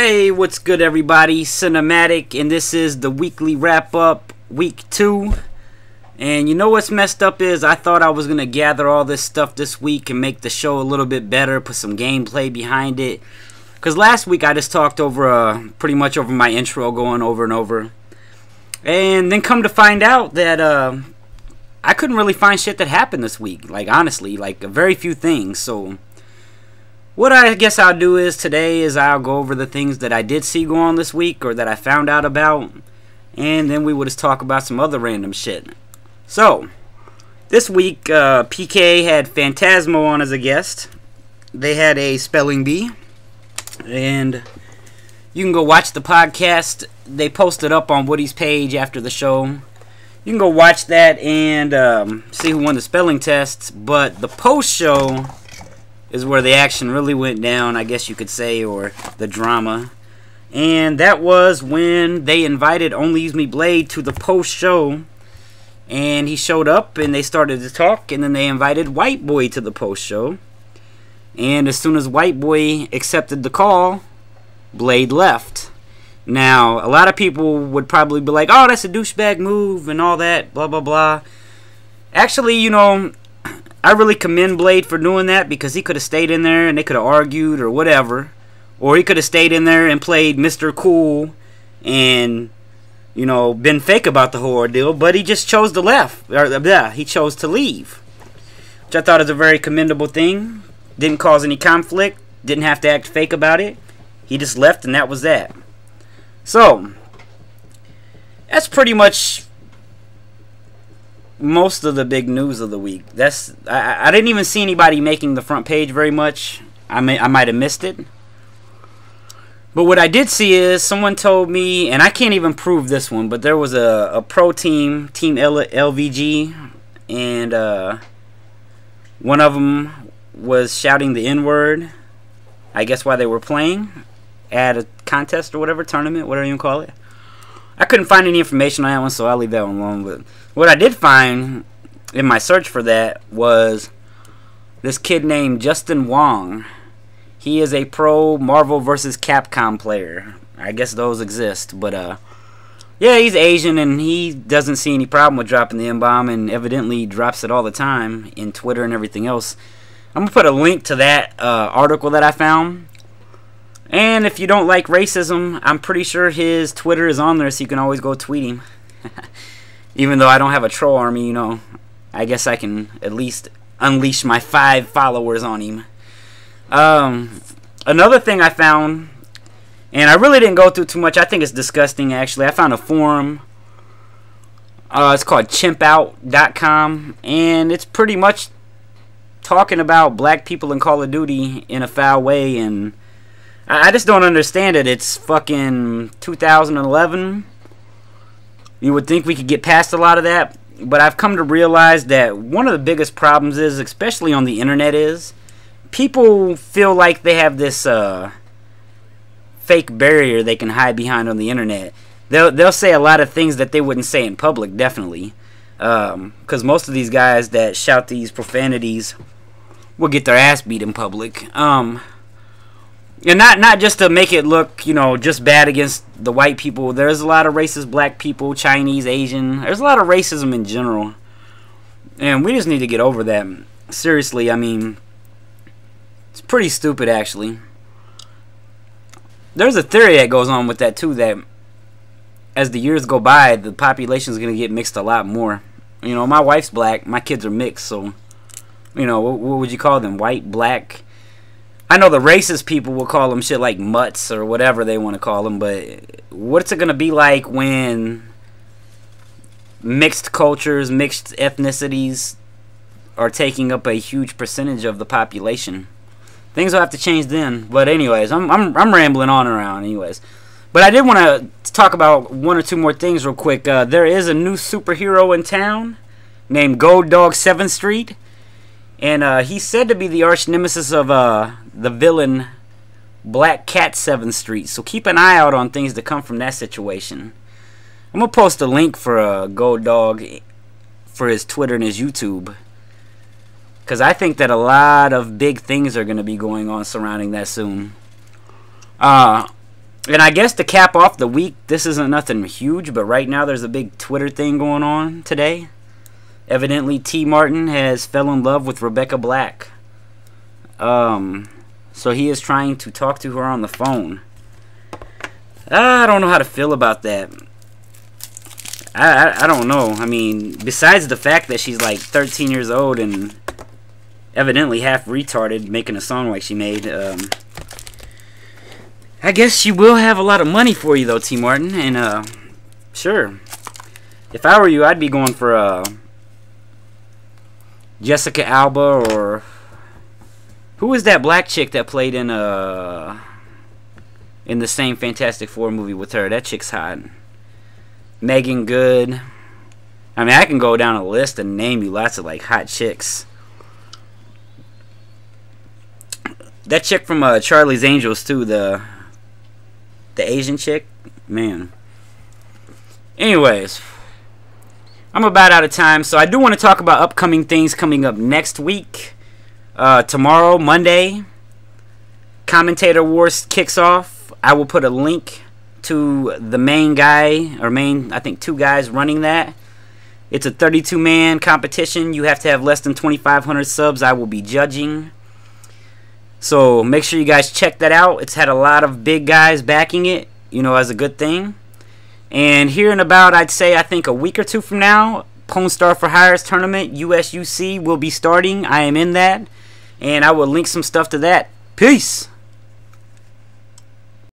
Hey, what's good everybody? Cinematic, and this is the weekly wrap-up, week 2. And you know what's messed up is I thought I was going to gather all this stuff this week and make the show a little bit better, put some gameplay behind it. Because last week I just talked over, pretty much over my intro going over and over. And then come to find out that I couldn't really find shit that happened this week. Like, honestly, like very few things. So what I guess I'll do is today is I'll go over the things that I did see go on this week or that I found out about, and then we will just talk about some other random shit. So this week PK had Phantasmo on as a guest. They had a spelling bee, and you can go watch the podcast. They posted up on Woody's page after the show. You can go watch that and see who won the spelling tests. But the post show is where the action really went down, I guess you could say, or the drama. And that was when they invited Only Use Me Blade to the post show. And he showed up and they started to talk, and then they invited White Boy to the post show. And as soon as White Boy accepted the call, Blade left. Now, a lot of people would probably be like, oh, that's a douchebag move and all that, blah, blah, blah. Actually, you know, I really commend Blade for doing that, because he could have stayed in there and they could have argued or whatever. Or he could have stayed in there and played Mr. Cool and, you know, been fake about the whole ordeal. But he just chose to he chose to leave. Which I thought is a very commendable thing. Didn't cause any conflict. Didn't have to act fake about it. He just left, and that was that. So that's pretty much most of the big news of the week. I didn't even see anybody making the front page very much. I might have missed it. But what I did see is someone told me, and I can't even prove this one, but there was a pro team, Team LVG, and one of them was shouting the N-word, I guess while they were playing at a contest or whatever, tournament, whatever you call it. I couldn't find any information on that one, so I'll leave that one alone. But what I did find in my search for that was this kid named Justin Wong. He is a pro Marvel vs. Capcom player. I guess those exist. But, yeah, he's Asian, and he doesn't see any problem with dropping the N-bomb, and evidently drops it all the time in Twitter and everything else. I'm going to put a link to that article that I found. And if you don't like racism, I'm pretty sure his Twitter is on there, so you can always go tweet him. Even though I don't have a troll army, you know, I guess I can at least unleash my 5 followers on him. Another thing I found, and I really didn't go through too much. I think it's disgusting, actually. I found a forum. It's called chimpout.com, and it's pretty much talking about black people in Call of Duty in a foul way, and I just don't understand it. It's fucking 2011. You would think we could get past a lot of that, but I've come to realize that one of the biggest problems is, especially on the internet, is people feel like they have this fake barrier they can hide behind on the internet. They'll say a lot of things that they wouldn't say in public, definitely. Because most of these guys that shout these profanities will get their ass beat in public. And not just to make it look, you know, just bad against the white people. There's a lot of racist black people, Chinese, Asian. There's a lot of racism in general. And we just need to get over that. Seriously, I mean, it's pretty stupid, actually. There's a theory that goes on with that, too, that as the years go by, the population is going to get mixed a lot more. You know, my wife's black. My kids are mixed, so, you know, what would you call them? White, black? I know the racist people will call them shit like mutts or whatever they want to call them, but what's it going to be like when mixed cultures, mixed ethnicities are taking up a huge percentage of the population? Things will have to change then. But anyways, I'm rambling on and around anyways. But I did want to talk about one or two more things real quick. There is a new superhero in town named Gold Dog 7th Street. And he's said to be the arch nemesis of the villain Black Cat 7th Street. So keep an eye out on things that come from that situation. I'm going to post a link for Gold Dog for his Twitter and his YouTube. Because I think that a lot of big things are going to be going on surrounding that soon. And And I guess to cap off the week, this isn't nothing huge, but right now there's a big Twitter thing going on today. Evidently, T. Martin has fell in love with Rebecca Black. So he is trying to talk to her on the phone. I don't know how to feel about that. I don't know. I mean, besides the fact that she's like 13 years old and evidently half retarded making a song like she made, I guess she will have a lot of money for you though, T. Martin. And sure, if I were you, I'd be going for Jessica Alba, or who was that black chick that played in the same Fantastic Four movie with her? That chick's hot. Megan Good. I mean, I can go down a list and name you lots of like hot chicks. That chick from Charlie's Angels too, the Asian chick, man. Anyways, I'm about out of time, so I do want to talk about upcoming things coming up next week. Tomorrow, Monday, Commentator Wars kicks off. I will put a link to the main guy, or I think 2 guys running that. It's a 32-man competition. You have to have less than 2,500 subs. I will be judging. So make sure you guys check that out. It's had a lot of big guys backing it, you know, as a good thing. And here in about, I'd say, I think a week or 2 from now, Pwn Star for Hire's tournament, USUC, will be starting. I am in that. And I will link some stuff to that. Peace!